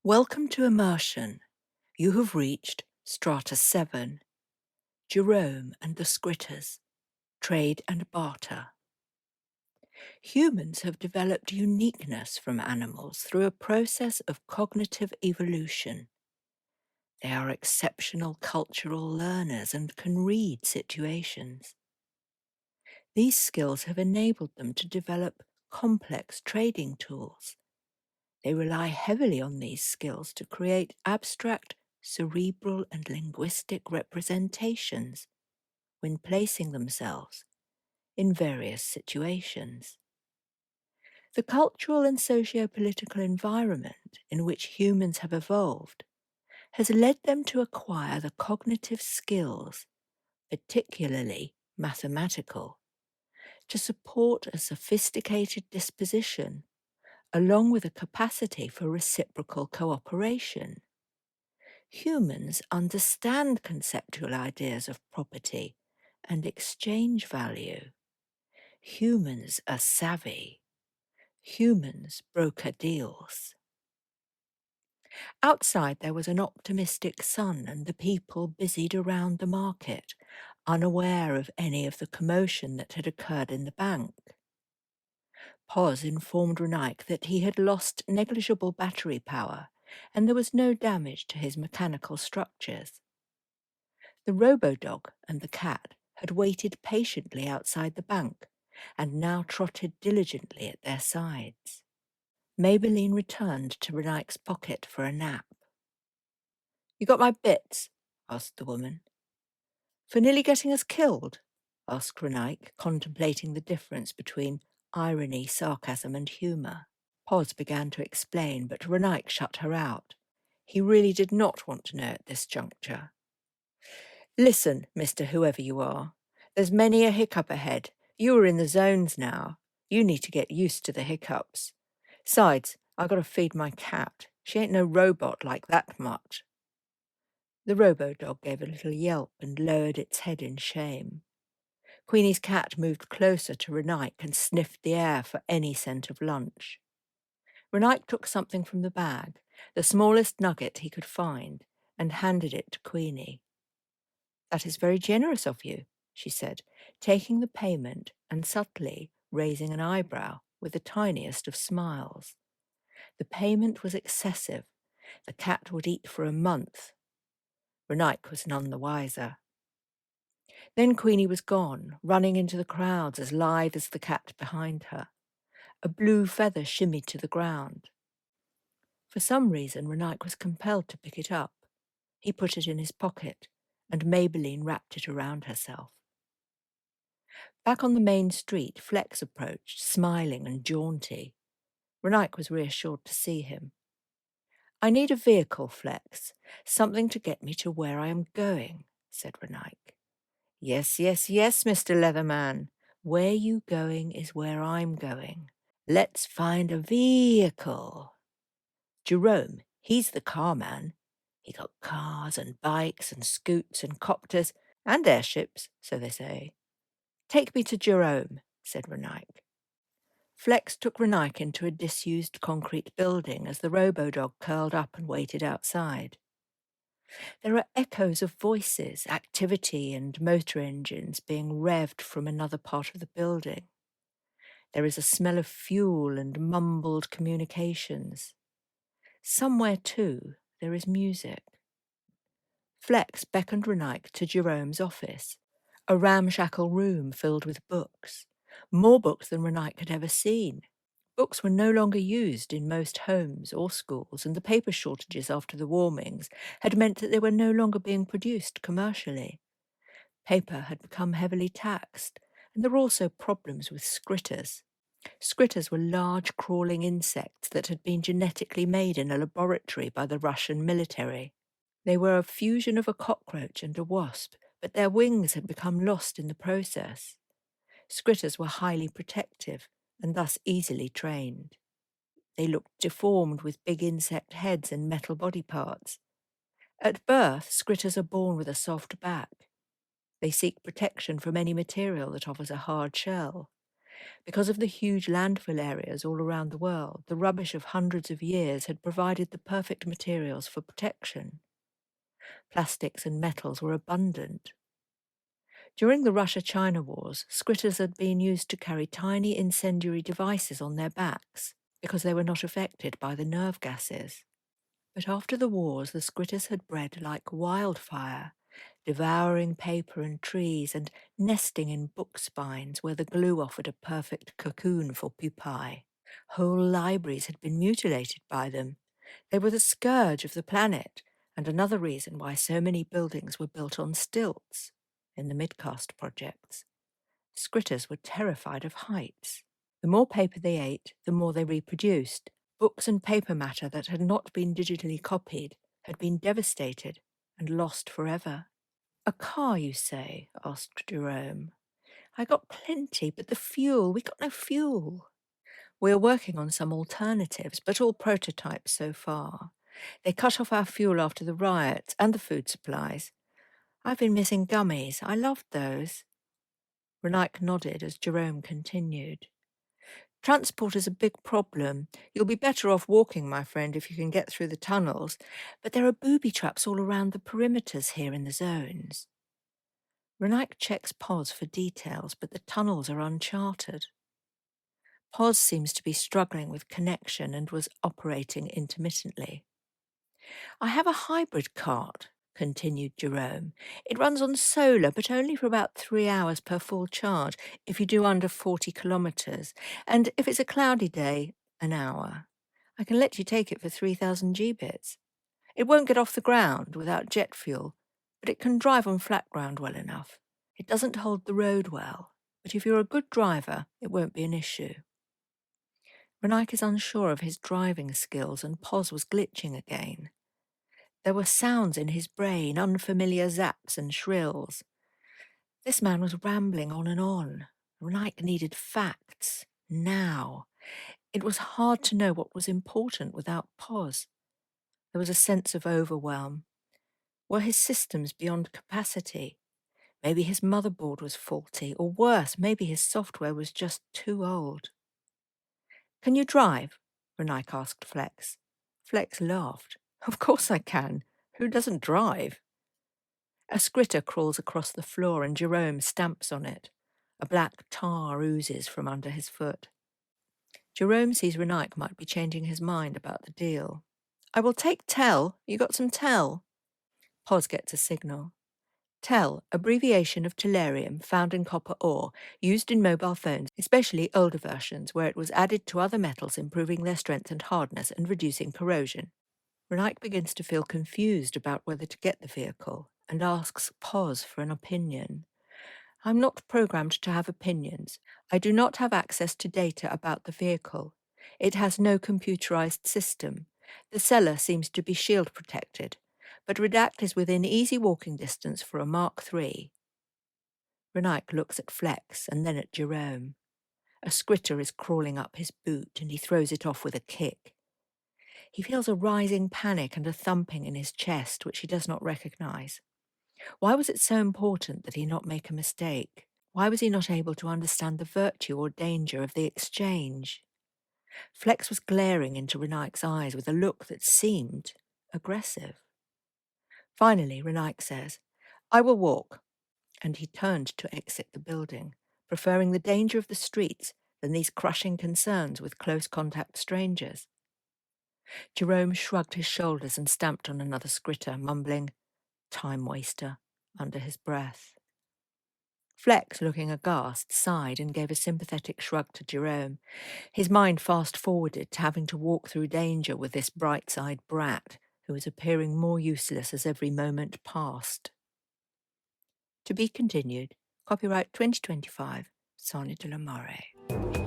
Welcome to Immersion. You have reached Strata 7, Jerome and the Scritters, Trade and Barter. Humans have developed uniqueness from animals through a process of cognitive evolution. They are exceptional cultural learners and can read situations. These skills have enabled them to develop complex trading tools. They rely heavily on these skills to create abstract, cerebral, and linguistic representations when placing themselves in various situations. The cultural and socio-political environment in which humans have evolved has led them to acquire the cognitive skills, particularly mathematical, to support a sophisticated disposition along with a capacity for reciprocal cooperation. Humans understand conceptual ideas of property and exchange value. Humans are savvy. Humans broker deals. Outside there was an optimistic sun and the people busied around the market, unaware of any of the commotion that had occurred in the bank. Pos informed Renaik that he had lost negligible battery power and there was no damage to his mechanical structures. The robo-dog and the cat had waited patiently outside the bank and now trotted diligently at their sides. Maybelline returned to Renaik's pocket for a nap. "You got my bits?" asked the woman. "For nearly getting us killed?" asked Renaik, contemplating the difference between irony, sarcasm, and humour. Pos began to explain, but Renaik shut her out. He really did not want to know at this juncture. "Listen, Mr. Whoever you are, there's many a hiccup ahead. You are in the zones now. You need to get used to the hiccups. Sides, I got to feed my cat. She ain't no robot like that much." The robo-dog gave a little yelp and lowered its head in shame. Queenie's cat moved closer to Renaik and sniffed the air for any scent of lunch. Renaik took something from the bag, the smallest nugget he could find, and handed it to Queenie. "That is very generous of you," she said, taking the payment and subtly raising an eyebrow with the tiniest of smiles. The payment was excessive. The cat would eat for a month. Renaik was none the wiser. Then Queenie was gone, running into the crowds as lithe as the cat behind her. A blue feather shimmied to the ground. For some reason, Renaik was compelled to pick it up. He put it in his pocket, and Maybelline wrapped it around herself. Back on the main street, Flex approached, smiling and jaunty. Renaik was reassured to see him. "I need a vehicle, Flex, something to get me to where I am going," said Renaik. "Yes, yes, yes, Mr. Leatherman. Where you going is where I'm going. Let's find a vehicle." Jerome, he's the car man. He got cars and bikes and scoots and copters and airships, so they say. "Take me to Jerome," said Renaik. Flex took Renaik into a disused concrete building as the robo-dog curled up and waited outside. There are echoes of voices, activity, and motor engines being revved from another part of the building. There is a smell of fuel and mumbled communications. Somewhere, too, there is music. Flex beckoned Renaik to Jerome's office, a ramshackle room filled with books, more books than Renaik had ever seen. Books were no longer used in most homes or schools, and the paper shortages after the warmings had meant that they were no longer being produced commercially. Paper had become heavily taxed, and there were also problems with scritters. Scritters were large crawling insects that had been genetically made in a laboratory by the Russian military. They were a fusion of a cockroach and a wasp, but their wings had become lost in the process. Scritters were highly protective and thus easily trained. They looked deformed with big insect heads and metal body parts. At birth, scritters are born with a soft back. They seek protection from any material that offers a hard shell. Because of the huge landfill areas all around the world, the rubbish of hundreds of years had provided the perfect materials for protection. Plastics and metals were abundant. During the Russia-China wars, Scritters had been used to carry tiny incendiary devices on their backs because they were not affected by the nerve gases. But after the wars, the Scritters had bred like wildfire, devouring paper and trees and nesting in book spines where the glue offered a perfect cocoon for pupae. Whole libraries had been mutilated by them. They were the scourge of the planet, and another reason why so many buildings were built on stilts in the midcast projects. Scritters were terrified of heights. The more paper they ate, the more they reproduced. Books and paper matter that had not been digitally copied had been devastated and lost forever. "A car, you say?" asked Jerome. "I got plenty, but the fuel, we got no fuel." "We're working on some alternatives, but all prototypes so far. They cut off our fuel after the riots and the food supplies. I've been missing gummies. I loved those." Renaik nodded as Jerome continued. "Transport is a big problem. You'll be better off walking, my friend, if you can get through the tunnels. But there are booby traps all around the perimeters here in the zones." Renaik checks POS for details, but the tunnels are uncharted. POS seems to be struggling with connection and was operating intermittently. "I have a hybrid cart," continued Jerome. "It runs on solar, but only for about 3 hours per full charge if you do under 40 kilometres, and if it's a cloudy day, an hour. I can let you take it for 3,000 Gbits. It won't get off the ground without jet fuel, but it can drive on flat ground well enough. It doesn't hold the road well, but if you're a good driver, it won't be an issue." Renaik is unsure of his driving skills, and POS was glitching again. There were sounds in his brain, unfamiliar zaps and shrills. This man was rambling on and on. Renaik needed facts, now. It was hard to know what was important without POS. There was a sense of overwhelm. Were his systems beyond capacity? Maybe his motherboard was faulty, or worse, maybe his software was just too old. "Can you drive?" Renaik asked Flex. Flex laughed. "Of course I can. Who doesn't drive?" A scritter crawls across the floor and Jerome stamps on it. A black tar oozes from under his foot. Jerome sees Renaik might be changing his mind about the deal. "I will take Tel. You got some Tel?" POS gets a signal. Tel, abbreviation of tellurium found in copper ore, used in mobile phones, especially older versions, where it was added to other metals, improving their strength and hardness and reducing corrosion. Renaik begins to feel confused about whether to get the vehicle and asks POS for an opinion. "I'm not programmed to have opinions. I do not have access to data about the vehicle. It has no computerized system. The seller seems to be shield protected, but Redact is within easy walking distance for a Mark III. Renaik looks at Flex and then at Jerome. A scritter is crawling up his boot and he throws it off with a kick. He feels a rising panic and a thumping in his chest, which he does not recognize. Why was it so important that he not make a mistake? Why was he not able to understand the virtue or danger of the exchange? Flex was glaring into Renaik's eyes with a look that seemed aggressive. Finally, Renaik says, "I will walk," and he turned to exit the building, preferring the danger of the streets than these crushing concerns with close contact strangers. Jerome shrugged his shoulders and stamped on another scritter, mumbling, "Time waster," under his breath. Flex, looking aghast, sighed and gave a sympathetic shrug to Jerome. His mind fast-forwarded to having to walk through danger with this bright-eyed brat, who was appearing more useless as every moment passed. To be continued. Copyright 2025, Sarnia de la Maré.